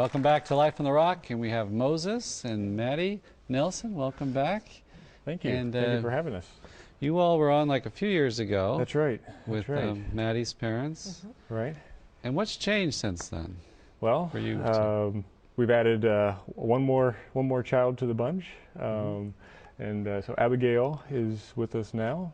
Welcome back to Life on the Rock, and we have Moses and Mattie Nelson. Welcome back. Thank you. And, Thank you for having us. You all were on like a few years ago. That's right. With That's right. Mattie's parents. Right. And what's changed since then? Well, for you we've added one more child to the bunch, and so Abigail is with us now,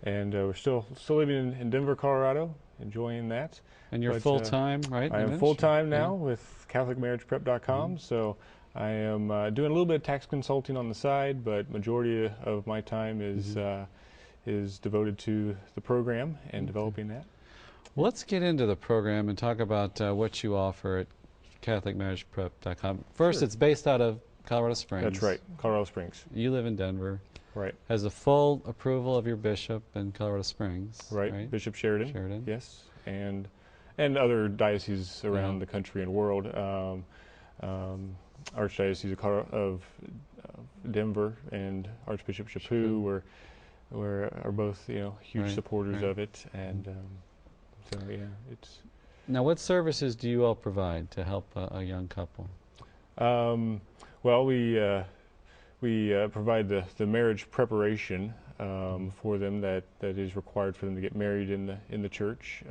and we're still living in Denver, Colorado, enjoying that. And you're full time, right? I am full time now with CatholicMarriagePrep.com. So I am doing a little bit of tax consulting on the side, but majority of my time is devoted to the program and developing that. Well, let's get into the program and talk about what you offer at CatholicMarriagePrep.com. First, it's based out of Colorado Springs. That's right, Colorado Springs. You live in Denver. Right. Has the full approval of your bishop in Colorado Springs. Right, Bishop Sheridan. Sheridan. Yes, and other dioceses around the country and world. Archdiocese of Denver and Archbishop Chaput are both huge supporters of it, and so yeah, it's. Now, what services do you all provide to help a young couple? Well, we provide the marriage preparation for them that is required for them to get married in the church.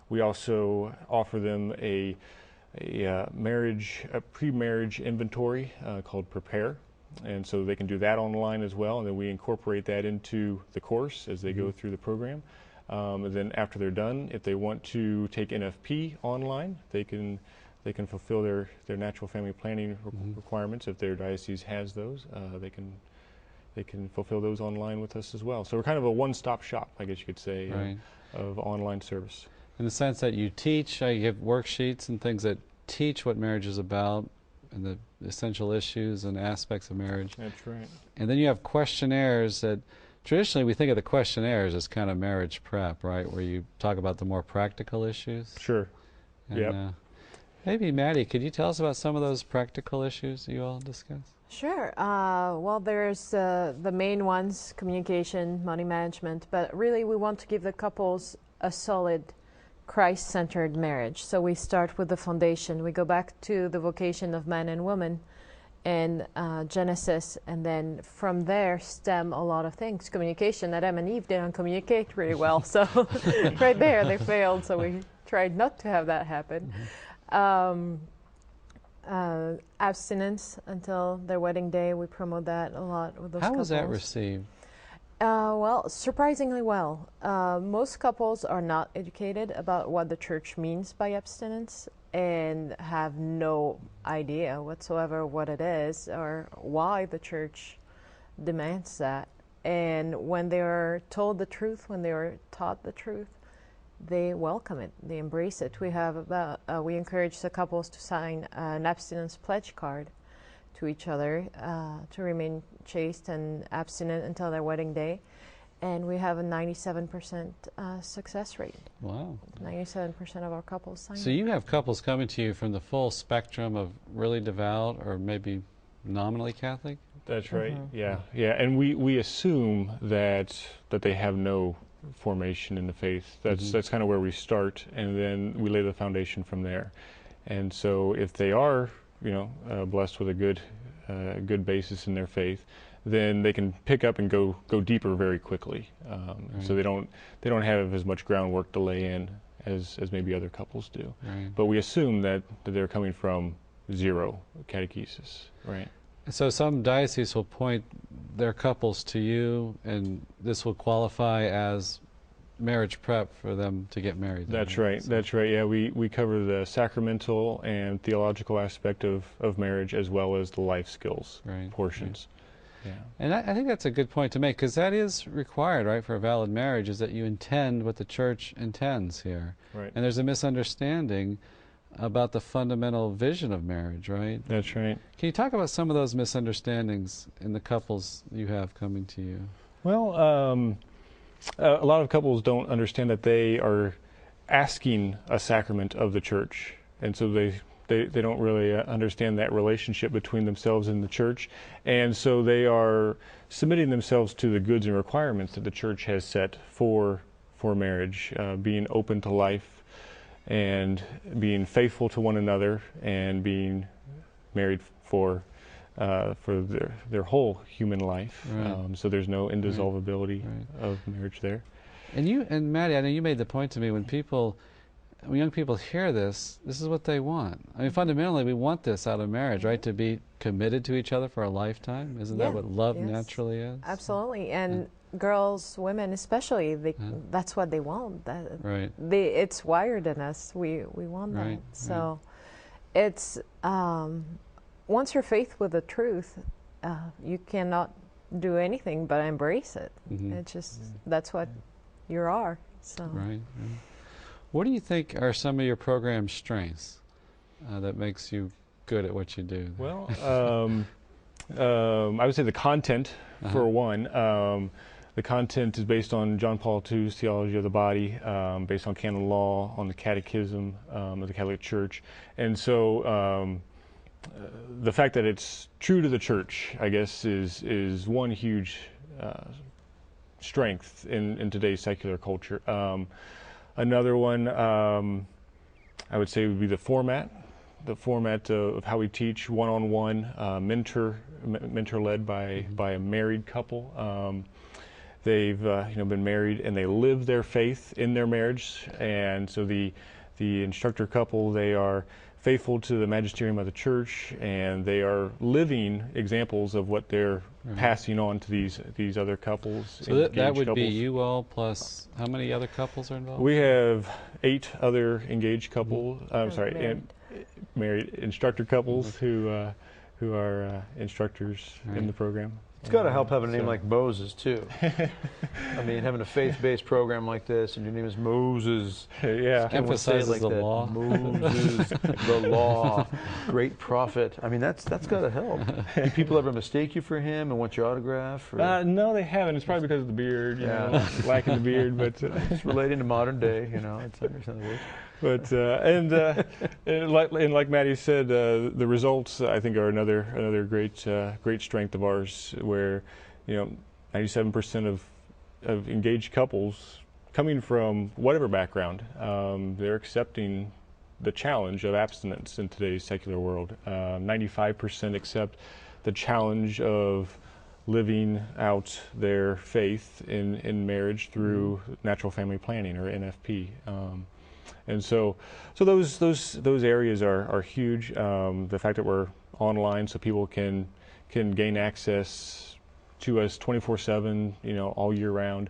We also offer them a pre-marriage inventory called Prepare, and so they can do that online as well, and then we incorporate that into the course as they go through the program. And then after they're done, if they want to take NFP online, they can fulfill their natural family planning requirements. If their diocese has those, they can fulfill those online with us as well. So we're kind of a one-stop shop, I guess you could say, of online service. In the sense that you teach, you have worksheets and things that teach what marriage is about and the essential issues and aspects of marriage. That's right. And then you have questionnaires that traditionally we think of the questionnaires as kind of marriage prep, right, where you talk about the more practical issues. Sure. And, maybe, Mattie, could you tell us about some of those practical issues you all discuss? Sure. Well, there's the main ones, communication, money management, but really we want to give the couples a solid Christ-centered marriage. So we start with the foundation. We go back to the vocation of man and woman in Genesis, and then from there stem a lot of things. Communication. Adam and Eve didn't communicate really well, so right there they failed, so we tried not to have that happen. Abstinence until their wedding day. We promote that a lot with those couples. How was that received? Well, surprisingly well. Most couples are not educated about what the church means by abstinence and have no idea whatsoever what it is or why the church demands that. And when they are told the truth, when they are taught the truth, they welcome it, they embrace it. We have we encourage the couples to sign an abstinence pledge card to each other to remain chaste and abstinent until their wedding day, and we have a 97% success rate. Wow. 97% of our couples sign. So you have couples coming to you from the full spectrum of really devout or maybe nominally Catholic? That's right. Yeah, and we assume that they have no formation in the faith. That's kind of where we start, and then we lay the foundation from there. And so if they are blessed with a good basis in their faith, then they can pick up and go deeper very quickly. So they don't have as much groundwork to lay in as maybe other couples do. Right. But we assume that they're coming from zero catechesis, right? So some dioceses will point their couples to you, and this will qualify as marriage prep for them to get married. That's right. That's right. Yeah, we cover the sacramental and theological aspect of marriage as well as the life skills portions. Right. Yeah. And I think that's a good point to make, because that is required, right, for a valid marriage, is that you intend what the church intends here. Right. And there's a misunderstanding about the fundamental vision of marriage, right? That's right. Can you talk about some of those misunderstandings in the couples you have coming to you? Well, a lot of couples don't understand that they are asking a sacrament of the church, and so they don't really understand that relationship between themselves and the church, and so they are submitting themselves to the goods and requirements that the church has set for marriage, being open to life, and being faithful to one another and being married for their whole human life. Right. So there's no indissolubility Right. of marriage there. And Mattie, I know you made the point to me when young people hear this is what they want. I mean, fundamentally, we want this out of marriage, right? To be committed to each other for a lifetime. Isn't that what love Yes. naturally is? Absolutely. And girls, women especially, that's what they want. Right. It's wired in us. We want that. Right, So it's once you're faithful with the truth, you cannot do anything but embrace it. Mm-hmm. It's just that's what you are. So Right. What do you think are some of your program strengths that makes you good at what you do? Well, I would say the content, for one. The content is based on John Paul II's theology of the body, based on canon law, on the catechism of the Catholic Church. And so the fact that it's true to the church, I guess, is one huge strength in today's secular culture. Another one, I would say, would be the format of how we teach, one-on-one, mentor-led by a married couple. They've been married and they live their faith in their marriage, and so the instructor couple, they are faithful to the magisterium of the church, and they are living examples of what they're passing on to these other couples. So that would couples. be you all plus how many other couples are involved? We have 8 other engaged couples. I'm sorry, married instructor couples who are instructors in the program. It's got to help having a name like Moses, too. I mean, having a faith-based program like this, and your name is Moses. Yeah. Emphasizes like the that. law. Moses, the law, great prophet. I mean, that's got to help. Do people ever mistake you for him and want your autograph? Or? No, they haven't. It's probably because of the beard, you know, lacking the beard. But it's relating to modern day, it's understandable. But and like Mattie said, the results I think are another great strength of ours, where 97% of engaged couples coming from whatever background, they're accepting the challenge of abstinence in today's secular world. 95% accept the challenge of living out their faith in marriage through natural family planning, or NFP. And so those areas are huge. The fact that we're online, so people can gain access to us 24/7, all year round.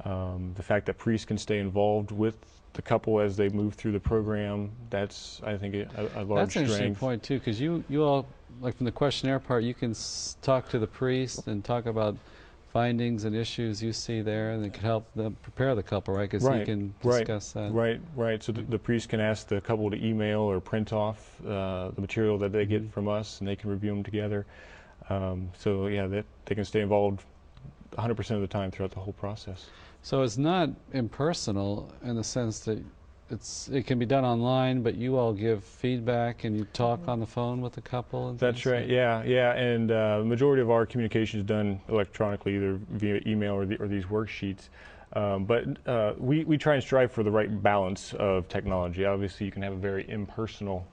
The fact that priests can stay involved with the couple as they move through the program, that's, I think, a large strength. That's an interesting point too, because you all, like from the questionnaire part, you can talk to the priest and talk about findings and issues you see there, and it can help them prepare the couple, right? Because he can discuss that. Right. So the priest can ask the couple to email or print off the material that they get from us, and they can review them together. That they can stay involved 100% of the time throughout the whole process. So it's not impersonal in the sense that it can be done online, but you all give feedback and you talk on the phone with the couple. And that's right. Yeah. And the majority of our communication is done electronically, either via email or these worksheets. But we try and strive for the right balance of technology. Obviously, you can have a very impersonal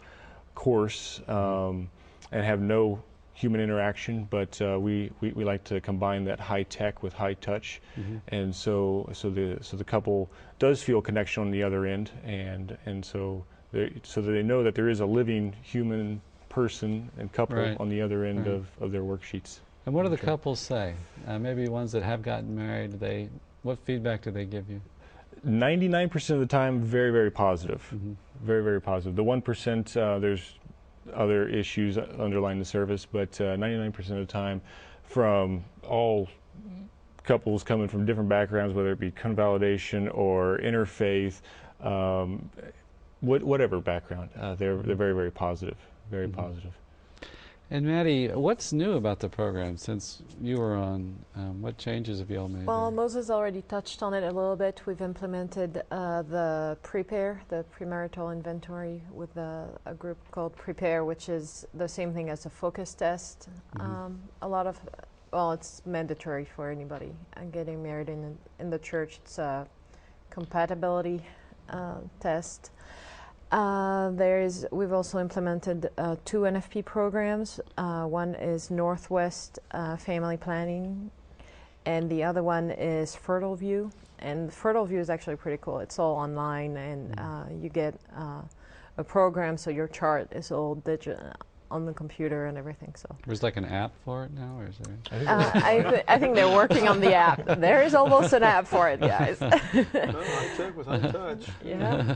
course and have no human interaction, but we like to combine that high tech with high touch, and so the couple does feel connection on the other end, and so that they know that there is a living human person and couple on the other end of their worksheets. And what do the couples say? Maybe ones that have gotten married, what feedback do they give you? 99% of the time, very, very positive. Very, very positive. The 1%, there's other issues underlying the service, but 99% of the time, from all couples coming from different backgrounds, whether it be convalidation or interfaith, whatever background, they're very, very positive, very positive. And Mattie, what's new about the program since you were on? What changes have you all made? Well, Moses already touched on it a little bit. We've implemented the Prepare, the premarital inventory, with a group called Prepare, which is the same thing as a focus test. It's mandatory for anybody getting married in the church. It's a compatibility test. We've also implemented 2 NFP programs. One is Northwest Family Planning, and the other one is Fertile View. And Fertile View is actually pretty cool. It's all online, and you get a program, so your chart is all digital on the computer and everything. So there's like an app for it now, or is there? I think they're working on the app. There is almost an app for it, guys. High tech with high touch. Yeah.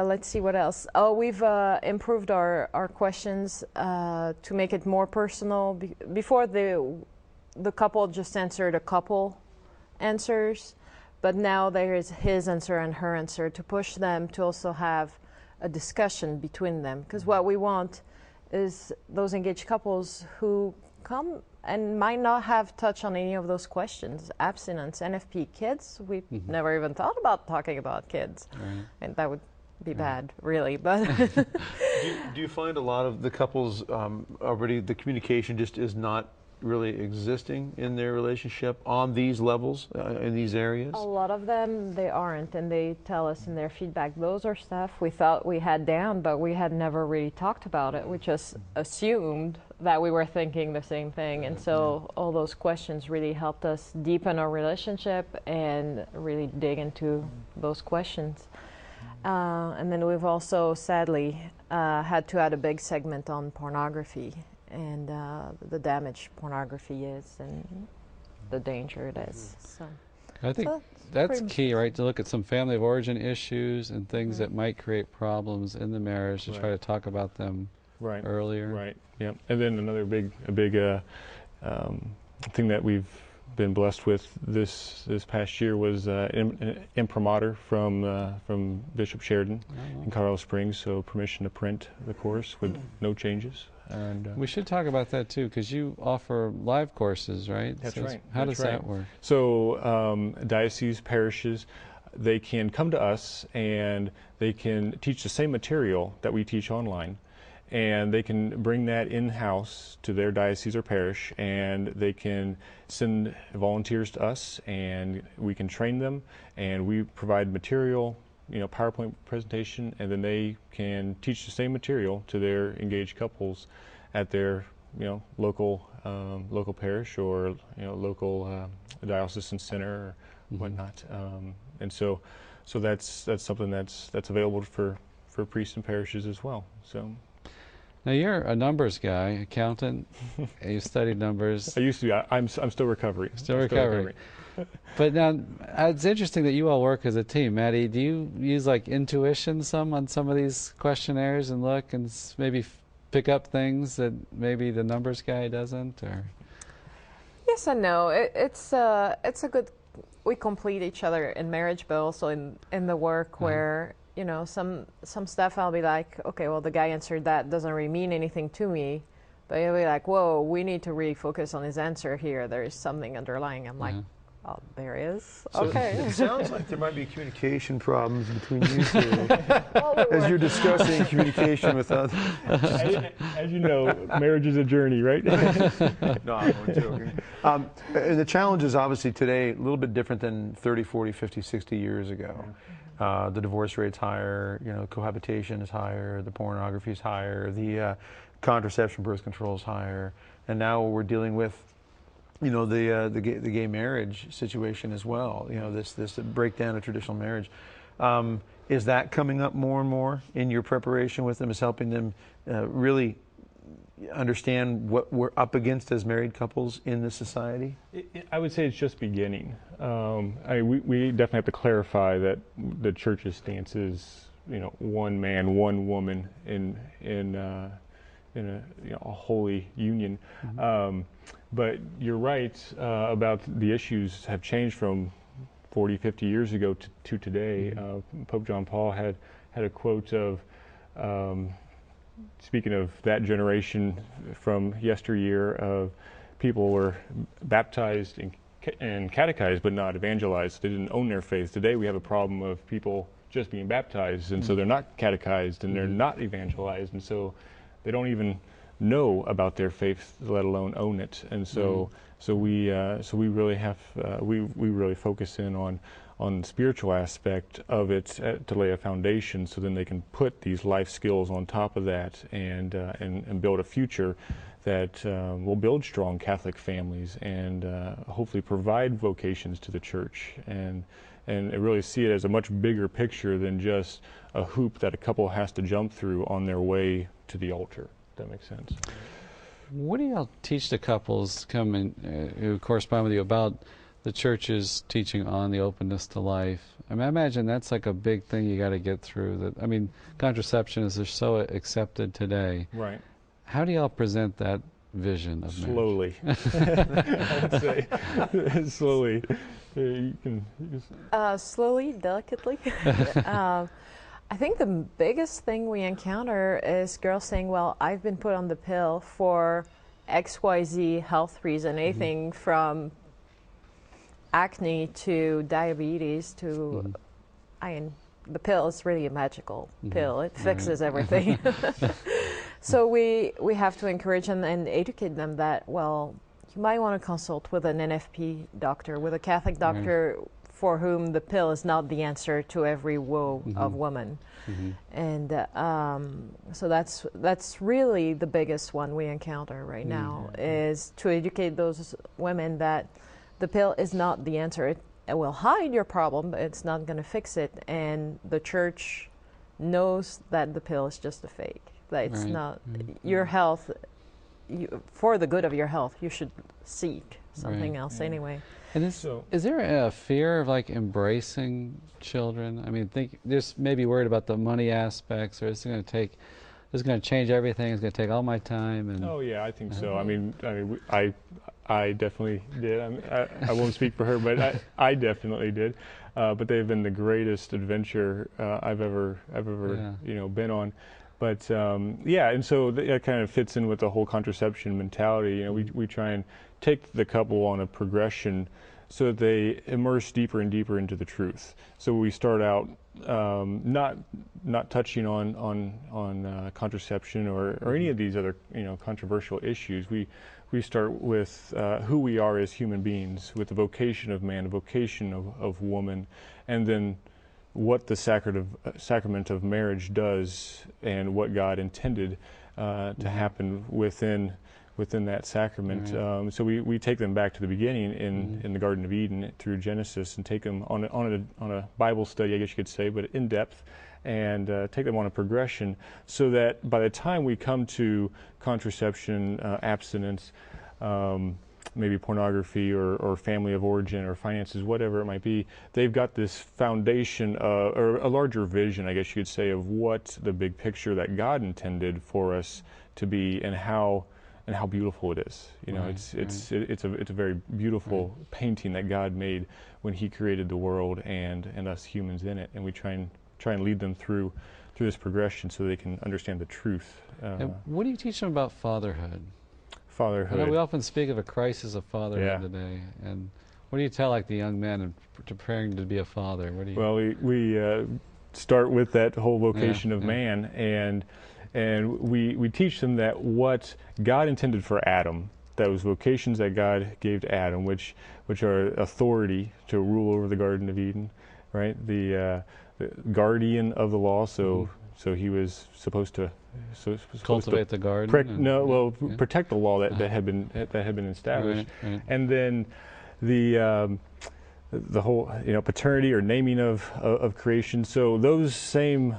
Let's see what else. Oh, we've improved our questions to make it more personal. Before the couple just answered a couple answers, but now there is his answer and her answer to push them to also have a discussion between them. Because what we want is those engaged couples who come and might not have touched on any of those questions. Abstinence, NFP, kids, we've never even thought about talking about kids. Right. And that would be bad, really. But do you find a lot of the couples already, the communication just is not really existing in their relationship on these levels, in these areas? a lot of them, they aren't, and they tell us in their feedback, those are stuff we thought we had down, but we had never really talked about it. We just assumed that we were thinking the same thing. And so all those questions really helped us deepen our relationship and really dig into those questions. And then we've also, sadly, had to add a big segment on pornography and the damage pornography is and the danger it is. So I think that's key, right? To look at some family of origin issues and things that might create problems in the marriage, to try to talk about them earlier. Right. Yeah. And then another big thing that we've been blessed with this past year was an imprimatur from Bishop Sheridan in Colorado Springs. So permission to print the course with no changes. And we should talk about that too, because you offer live courses, right? That's so right. How does that work? So dioceses, parishes, they can come to us and they can teach the same material that we teach online, and they can bring that in-house to their diocese or parish, and they can send volunteers to us, and we can train them, and we provide material, PowerPoint presentation, and then they can teach the same material to their engaged couples at their, local parish or local diocesan center or whatnot. And so that's something that's available for priests and parishes as well. So. Now you're a numbers guy, accountant. You studied numbers. I used to be. I'm still recovering. Still recovering. But now it's interesting that you all work as a team. Mattie, do you use like intuition on some of these questionnaires and look and maybe pick up things that maybe the numbers guy doesn't? Or yes and no. It's a good. We complete each other in marriage, but also in the work where. Some stuff I'll be like, okay, well, the guy answered that, doesn't really mean anything to me. But he'll be like, whoa, we need to really focus on his answer here. There is something underlying. I'm like, oh, there is? So okay. It sounds like there might be communication problems between you two as you're discussing communication with others. As you know, marriage is a journey, right? No, I'm joking. And the challenge is obviously today a little bit different than 30, 40, 50, 60 years ago. The divorce rate's higher, cohabitation is higher, the pornography is higher, the contraception, birth control is higher, and now we're dealing with, the gay marriage situation as well. This breakdown of traditional marriage. Is that coming up more and more in your preparation with them? Is helping them really understand what we're up against as married couples in this society? I would say it's just beginning. We definitely have to clarify that the church's stance is, one man, one woman in a holy union. But you're right about the issues have changed from 40, 50 years ago to today. Pope John Paul had a quote of, speaking of that generation from yesteryear, of people were baptized and catechized but not evangelized. They didn't own their faith. Today we have a problem of people just being baptized, and so they're not catechized and they're not evangelized, and so they don't even know about their faith, let alone own it. And so, we really focus in on the spiritual aspect of it to lay a foundation, so then they can put these life skills on top of that and build a future that will build strong Catholic families and hopefully provide vocations to the church and really see it as a much bigger picture than just a hoop that a couple has to jump through on their way to the altar. If that makes sense. What do y'all teach the couples who correspond with you about the church's teaching on the openness to life? I mean, I imagine that's like a big thing you got to get through. I mean, contraception is so accepted today. Right. How do y'all present that vision of slowly? I would say slowly. Slowly, delicately. I think the biggest thing we encounter is girls saying, well, I've been put on the pill for XYZ health reason, anything from acne to diabetes to, the pill is really a magical pill. It fixes everything. So we have to encourage them and educate them that, well, you might want to consult with an NFP doctor, with a Catholic doctor for whom the pill is not the answer to every woe of woman. And so that's really the biggest one we encounter right now, is to educate those women that the pill is not the answer. It will hide your problem, but it's not going to fix it. And the church knows that the pill is just a fake, that it's not your health. For the good of your health, you should seek something else anyway. And is there a fear of like embracing children? I mean, just maybe worried about the money aspects, or it's going to change everything. It's going to take all my time. And oh yeah, I think so. I mean, I definitely did. I won't speak for her, but I definitely did. But they've been the greatest adventure I've ever been on. But and so that kind of fits in with the whole contraception mentality. You know, we try and take the couple on a progression so that they immerse deeper and deeper into the truth. So we start out not touching on contraception or any of these other controversial issues. We start with who we are as human beings, with the vocation of man, the vocation of woman, and then what the sacrament of marriage does and what God intended to happen within that sacrament. So we take them back to the beginning in the Garden of Eden through Genesis and take them on a Bible study, I guess you could say, but in depth, and take them on a progression so that by the time we come to contraception, abstinence, maybe pornography or family of origin or finances, whatever it might be, they've got this foundation or a larger vision, I guess you could say, of what the big picture that God intended for us to be and how beautiful it is. You know, it's a very beautiful painting that God made when He created the world and us humans in it, and we try and lead them through this progression so they can understand the truth. And what do you teach them about fatherhood? Fatherhood. I know we often speak of a crisis of fatherhood today, and what do you tell like the young men in preparing to be a father? What do you? Well, we start with that whole vocation of man, and we teach them that what God intended for Adam, those vocations that God gave to Adam, which are authority to rule over the Garden of Eden, right? The guardian of the law, so he was supposed to cultivate the garden. Protect the law that had been established, and then the whole paternity or naming of creation. So those same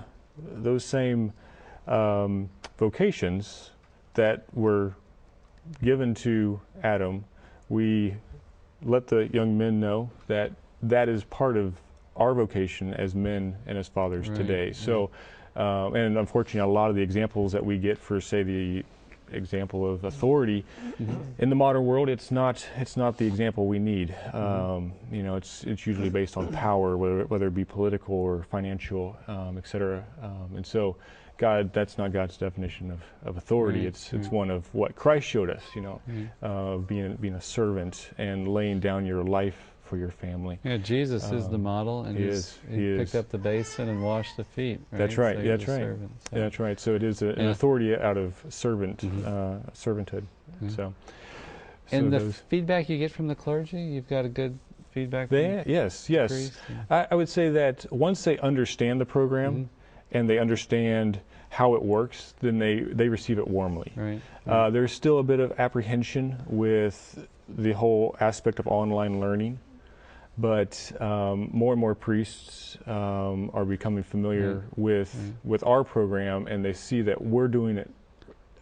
vocations that were given to Adam, we let the young men know that is part of our vocation as men and as fathers today. So. And unfortunately, a lot of the examples that we get for, say, the example of authority in the modern world, it's not the example we need. It's usually based on power, whether it be political or financial, etc. And so, that's not God's definition of authority. It's one of what Christ showed us. Being a servant and laying down your life for your family. Yeah, Jesus is the model, and he picked up the basin and washed the feet. Right? That's right. So That's right. servant, so. That's right. So it is an authority out of servanthood. So and the feedback you get from the clergy, you've got a good feedback. Yes. I would say that once they understand the program and they understand how it works, then they receive it warmly. Right. There's still a bit of apprehension with the whole aspect of online learning, but more and more priests are becoming familiar with our program, and they see that we're doing it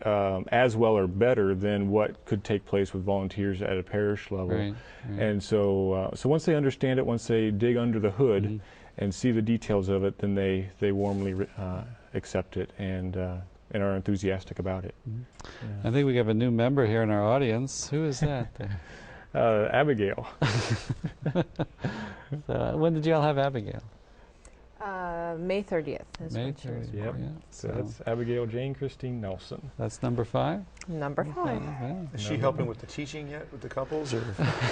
as well or better than what could take place with volunteers at a parish level. Right. And so once they understand it, once they dig under the hood and see the details of it, then they warmly accept it and are enthusiastic about it. I think we have a new member here in our audience. Who is that? Abigail. So, when did you all have Abigail? May 30th. May 30th. Yep. Yeah. So that's Abigail Jane Christine Nelson. That's number 5? Number 5. Yeah. Is she helping with the teaching yet with the couples? Or?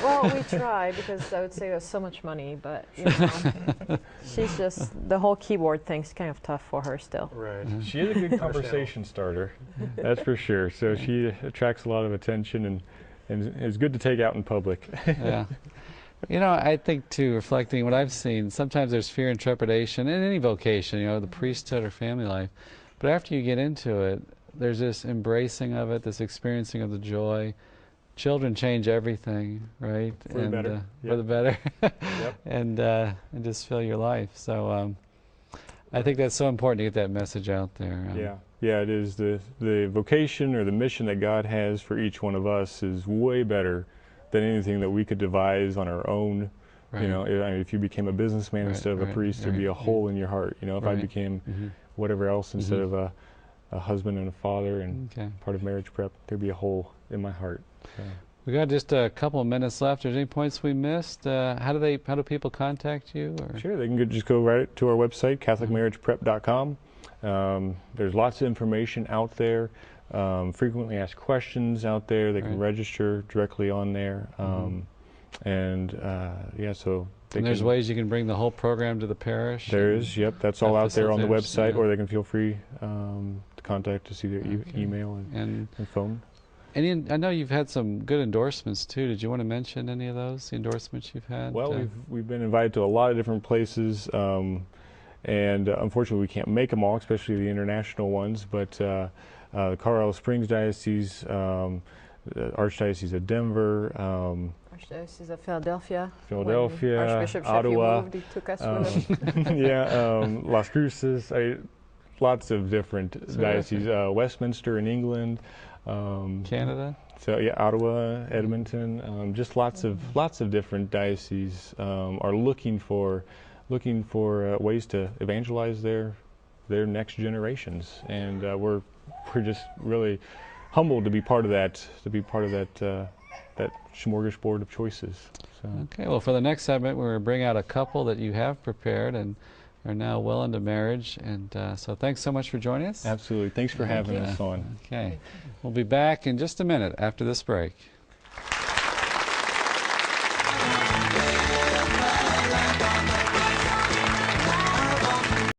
Well, we try, because I would say there's so much money, but she's just, the whole keyboard thing's kind of tough for her still. Right. She is a good conversation starter, that's for sure. So she attracts a lot of attention and is good to take out in public. Yeah. You know, I think, too, reflecting what I've seen, sometimes there's fear and trepidation in any vocation, the priesthood or family life. But after you get into it, there's this embracing of it, this experiencing of the joy. Children change everything, right? For the better. For the better. Yep. and just fill your life. So I think that's so important to get that message out there. Yeah, it is. The vocation or the mission that God has for each one of us is way better than anything that we could devise on our own. Right. If you became a businessman instead of a priest, there'd be a hole in your heart. If I became whatever else instead of a husband and a father and part of marriage prep, there'd be a hole in my heart. So. We got just a couple of minutes left. Are there any points we missed? How do people contact you? Or? Sure, they can just go right to our website, CatholicMarriagePrep.com. There's lots of information out there. Frequently asked questions out there. They can register directly on there. So there's ways you can bring the whole program to the parish? There is, yep. That's all out there on the website, or they can feel free to contact us either email and phone. And I know you've had some good endorsements, too. Did you want to mention any of those, the endorsements you've had? Well, we've been invited to a lot of different places, and unfortunately we can't make them all, especially the international ones, but the Colorado Springs Diocese, the Archdiocese of Denver, Archdiocese of Philadelphia, Archbishop Ottawa, moved, he took us with him. Las Cruces, lots of different dioceses, Westminster in England, Canada. So Ottawa, Edmonton, just lots of different dioceses are looking for ways to evangelize their next generations, and we're just really humbled to be part of that. That smorgasbord of choices. So. Okay. Well, for the next segment, we're going to bring out a couple that you have prepared and are now well into marriage. And so thanks so much for joining us. Absolutely. Thanks for having us on. Okay. We'll be back in just a minute after this break.